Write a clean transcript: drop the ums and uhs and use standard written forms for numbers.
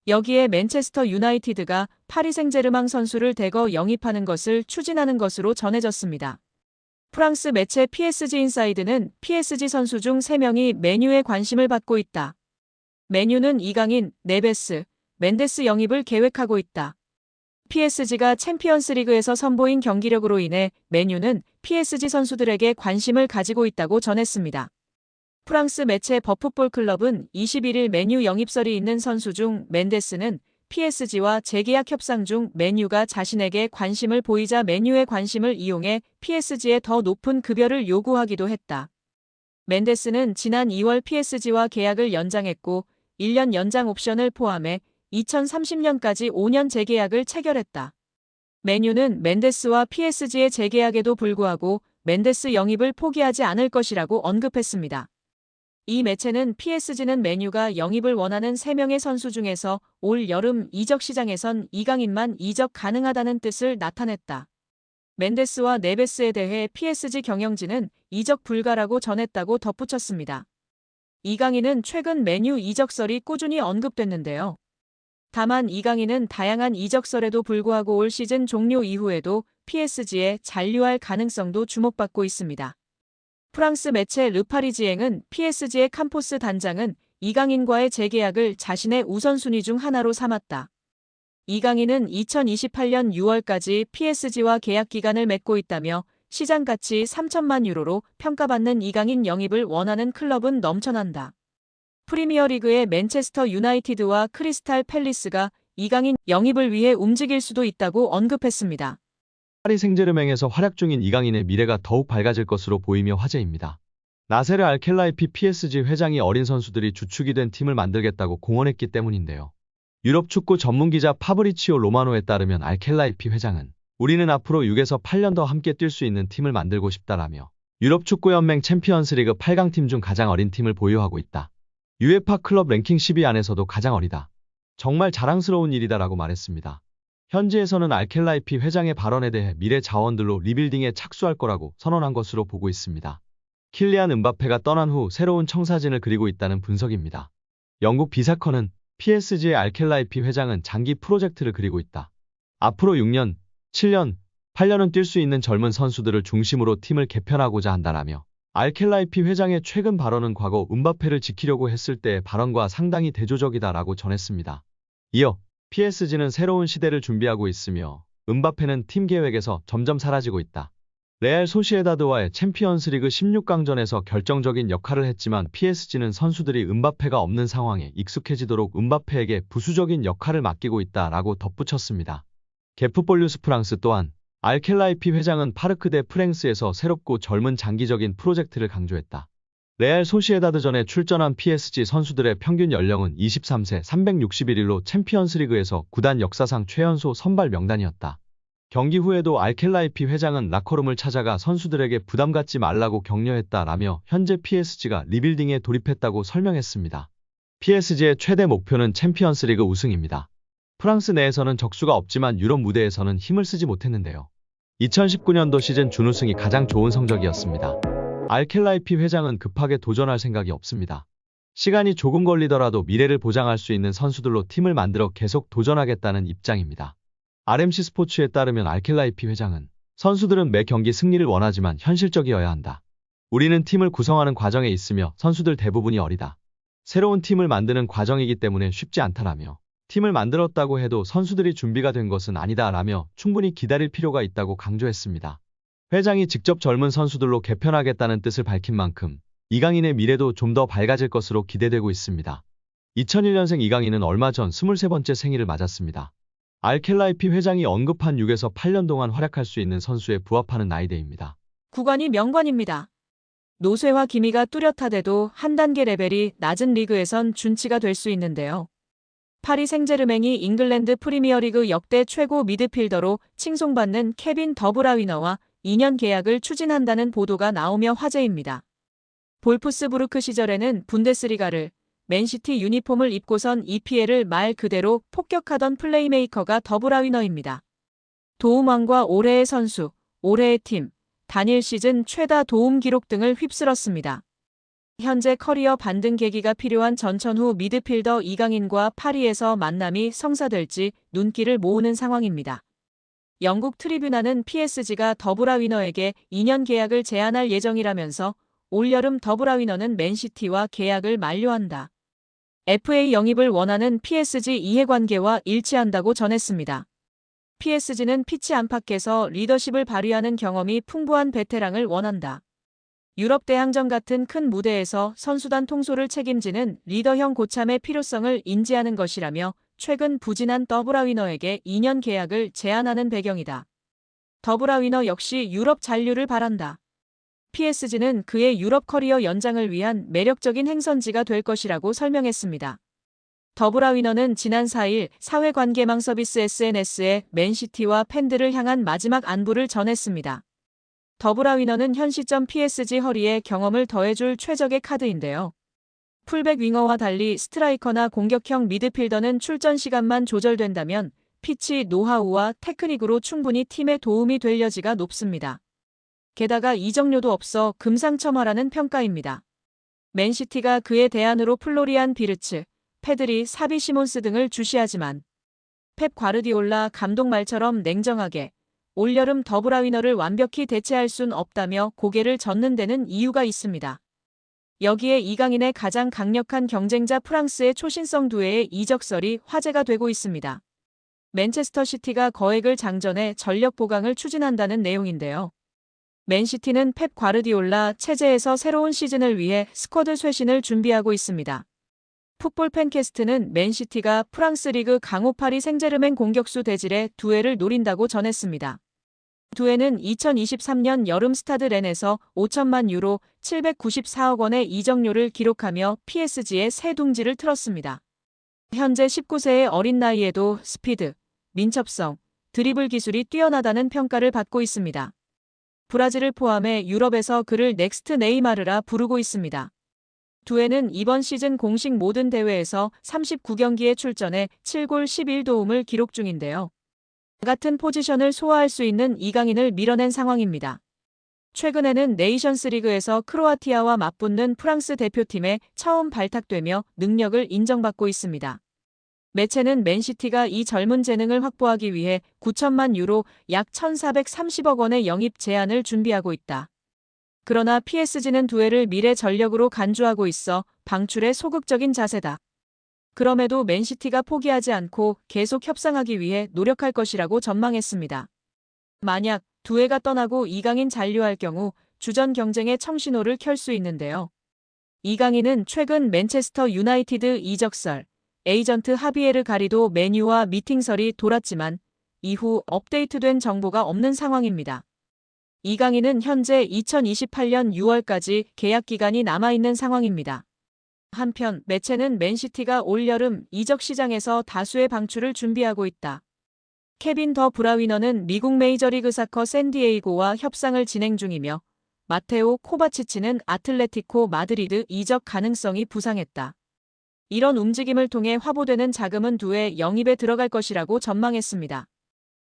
여기에 맨체스터 유나이티드가 파리 생제르맹 선수를 대거 영입하는 것을 추진하는 것으로 전해졌습니다. 프랑스 매체 PSG 인사이드는 PSG 선수 중 3명이 맨유에 관심을 받고 있다. 맨유는 이강인, 네베스, 멘데스 영입을 계획하고 있다. PSG가 챔피언스리그에서 선보인 경기력으로 인해 맨유는 PSG 선수들에게 관심을 가지고 있다고 전했습니다. 프랑스 매체 버풋볼 클럽은 21일 맨유 영입설이 있는 선수 중 멘데스는 PSG와 재계약 협상 중 맨유가 자신에게 관심을 보이자 맨유의 관심을 이용해 PSG에 더 높은 급여를 요구하기도 했다. 멘데스는 지난 2월 PSG와 계약을 연장했고 1년 연장 옵션을 포함해 2030년까지 5년 재계약을 체결했다. 맨유는 멘데스와 PSG의 재계약에도 불구하고 멘데스 영입을 포기하지 않을 것이라고 언급했습니다. 이 매체는 PSG는 맨유가 영입을 원하는 3명의 선수 중에서 올 여름 이적 시장에선 이강인만 이적 가능하다는 뜻을 나타냈다. 멘데스와 네베스에 대해 PSG 경영진은 이적 불가라고 전했다고 덧붙였습니다. 이강인은 최근 맨유 이적설이 꾸준히 언급됐는데요. 다만 이강인은 다양한 이적설에도 불구하고 올 시즌 종료 이후에도 PSG에 잔류할 가능성도 주목받고 있습니다. 프랑스 매체 르파리지앵은 PSG의 캄포스 단장은 이강인과의 재계약을 자신의 우선순위 중 하나로 삼았다. 이강인은 2028년 6월까지 PSG와 계약 기간을 맺고 있다며 시장 가치 3천만 유로로 평가받는 이강인 영입을 원하는 클럽은 넘쳐난다. 프리미어리그의 맨체스터 유나이티드와 크리스탈 팰리스가 이강인 영입을 위해 움직일 수도 있다고 언급했습니다. 파리 생제르맹에서 활약 중인 이강인의 미래가 더욱 밝아질 것으로 보이며 화제입니다. 나세르 알켈라이피 PSG 회장이 어린 선수들이 주축이 된 팀을 만들겠다고 공언했기 때문인데요. 유럽 축구 전문 기자 파브리치오 로마노에 따르면 알켈라이피 회장은 우리는 앞으로 6에서 8년 더 함께 뛸 수 있는 팀을 만들고 싶다라며 유럽 축구연맹 챔피언스리그 8강 팀 중 가장 어린 팀을 보유하고 있다. UEFA 클럽 랭킹 10위 안에서도 가장 어리다. 정말 자랑스러운 일이다라고 말했습니다. 현지에서는 알켈라이피 회장의 발언에 대해 미래 자원들로 리빌딩에 착수할 거라고 선언한 것으로 보고 있습니다. 킬리안 음바페가 떠난 후 새로운 청사진을 그리고 있다는 분석입니다. 영국 비사컨은 PSG의 알켈라이피 회장은 장기 프로젝트를 그리고 있다. 앞으로 6년, 7년, 8년은 뛸 수 있는 젊은 선수들을 중심으로 팀을 개편하고자 한다라며 알켈라이피 회장의 최근 발언은 과거 음바페를 지키려고 했을 때의 발언과 상당히 대조적이다라고 전했습니다. 이어 PSG는 새로운 시대를 준비하고 있으며 음바페는 팀 계획에서 점점 사라지고 있다. 레알 소시에다드와의 챔피언스리그 16강전에서 결정적인 역할을 했지만 PSG는 선수들이 음바페가 없는 상황에 익숙해지도록 음바페에게 부수적인 역할을 맡기고 있다라고 덧붙였습니다. 게프볼 뉴스 프랑스 또한 알켈라이피 회장은 파르크 데 프랭스에서 새롭고 젊은 장기적인 프로젝트를 강조했다. 레알 소시에다드전에 출전한 PSG 선수들의 평균 연령은 23세 361일로 챔피언스리그에서 구단 역사상 최연소 선발 명단이었다. 경기 후에도 알켈라이피 회장은 라커룸을 찾아가 선수들에게 부담 갖지 말라고 격려했다라며 현재 PSG가 리빌딩에 돌입했다고 설명했습니다. PSG의 최대 목표는 챔피언스리그 우승입니다. 프랑스 내에서는 적수가 없지만 유럽 무대에서는 힘을 쓰지 못했는데요. 2019년도 시즌 준우승이 가장 좋은 성적이었습니다. 알켈라이피 회장은 급하게 도전할 생각이 없습니다. 시간이 조금 걸리더라도 미래를 보장할 수 있는 선수들로 팀을 만들어 계속 도전하겠다는 입장입니다. RMC 스포츠에 따르면 알켈라이피 회장은 선수들은 매 경기 승리를 원하지만 현실적이어야 한다. 우리는 팀을 구성하는 과정에 있으며 선수들 대부분이 어리다. 새로운 팀을 만드는 과정이기 때문에 쉽지 않다라며 팀을 만들었다고 해도 선수들이 준비가 된 것은 아니다라며 충분히 기다릴 필요가 있다고 강조했습니다. 회장이 직접 젊은 선수들로 개편하겠다는 뜻을 밝힌 만큼 이강인의 미래도 좀 더 밝아질 것으로 기대되고 있습니다. 2001년생 이강인은 얼마 전 23번째 생일을 맞았습니다. 알켈라이피 회장이 언급한 6에서 8년 동안 활약할 수 있는 선수에 부합하는 나이대입니다. 구관이 명관입니다. 노쇠화 기미가 뚜렷하대도 한 단계 레벨이 낮은 리그에선 준치가 될 수 있는데요. 파리 생제르맹이 잉글랜드 프리미어리그 역대 최고 미드필더로 칭송받는 케빈 더브라위너와 2년 계약을 추진한다는 보도가 나오며 화제입니다. 볼프스부르크 시절에는 분데스리가를 맨시티 유니폼을 입고선 EPL을 말 그대로 폭격하던 플레이메이커가 더브라위너입니다. 도움왕과 올해의 선수, 올해의 팀, 단일 시즌 최다 도움 기록 등을 휩쓸었습니다. 현재 커리어 반등 계기가 필요한 전천후 미드필더 이강인과 파리에서 만남이 성사될지 눈길을 모으는 상황입니다. 영국 트리뷴화는 PSG가 더브라위너에게 2년 계약을 제안할 예정이라면서 올여름 더브라위너는 맨시티와 계약을 만료한다. FA 영입을 원하는 PSG 이해관계와 일치한다고 전했습니다. PSG는 피치 안팎에서 리더십을 발휘하는 경험이 풍부한 베테랑을 원한다. 유럽 대항전 같은 큰 무대에서 선수단 통솔을 책임지는 리더형 고참의 필요성을 인지하는 것이라며 최근 부진한 더브라위너에게 2년 계약을 제안하는 배경이다. 더브라위너 역시 유럽 잔류를 바란다. PSG는 그의 유럽 커리어 연장을 위한 매력적인 행선지가 될 것이라고 설명했습니다. 더브라위너는 지난 4일 사회관계망 서비스 SNS에 맨시티와 팬들을 향한 마지막 안부를 전했습니다. 더브라위너는 현 시점 PSG 허리에 경험을 더해줄 최적의 카드인데요. 풀백 윙어와 달리 스트라이커나 공격형 미드필더는 출전 시간만 조절된다면 피치 노하우와 테크닉으로 충분히 팀에 도움이 될 여지가 높습니다. 게다가 이적료도 없어 금상첨화라는 평가입니다. 맨시티가 그에 대안으로 플로리안 비르츠, 페드리, 사비 시몬스 등을 주시하지만 펩 과르디올라 감독 말처럼 냉정하게 올여름 더브라위너를 완벽히 대체할 순 없다며 고개를 젓는 데는 이유가 있습니다. 여기에 이강인의 가장 강력한 경쟁자 프랑스의 초신성 두뇌의 이적설이 화제가 되고 있습니다. 맨체스터 시티가 거액을 장전해 전력 보강을 추진한다는 내용인데요. 맨시티는 펩 과르디올라 체제에서 새로운 시즌을 위해 스쿼드 쇄신을 준비하고 있습니다. 풋볼 팬캐스트는 맨시티가 프랑스 리그 강호 파리 생제르맹 공격수 대질의 두에를 노린다고 전했습니다. 두에는 2023년 여름 스타드 렌에서 5천만 유로 794억 원의 이적료를 기록하며 PSG의 새 둥지를 틀었습니다. 현재 19세의 어린 나이에도 스피드, 민첩성, 드리블 기술이 뛰어나다는 평가를 받고 있습니다. 브라질을 포함해 유럽에서 그를 넥스트 네이마르라 부르고 있습니다. 두에는 이번 시즌 공식 모든 대회에서 39경기에 출전해 7골 11도움을 기록 중인데요. 같은 포지션을 소화할 수 있는 이강인을 밀어낸 상황입니다. 최근에는 네이션스 리그에서 크로아티아와 맞붙는 프랑스 대표팀에 처음 발탁되며 능력을 인정받고 있습니다. 매체는 맨시티가 이 젊은 재능을 확보하기 위해 9천만 유로 약 1,430억 원의 영입 제안을 준비하고 있다. 그러나 PSG는 두에를 미래 전력으로 간주하고 있어 방출에 소극적인 자세다. 그럼에도 맨시티가 포기하지 않고 계속 협상하기 위해 노력할 것이라고 전망했습니다. 만약 두에가 떠나고 이강인 잔류할 경우 주전 경쟁의 청신호를 켤 수 있는데요. 이강인은 최근 맨체스터 유나이티드 이적설, 에이전트 하비에르 가리도 메뉴와 미팅설이 돌았지만 이후 업데이트된 정보가 없는 상황입니다. 이강인은 현재 2028년 6월까지 계약 기간이 남아있는 상황입니다. 한편 매체는 맨시티가 올여름 이적 시장에서 다수의 방출을 준비하고 있다. 케빈 더 브라위너는 미국 메이저리그 사커 샌디에이고와 협상을 진행 중이며 마테오 코바치치는 아틀레티코 마드리드 이적 가능성이 부상했다. 이런 움직임을 통해 화보되는 자금은 두에 영입에 들어갈 것이라고 전망했습니다.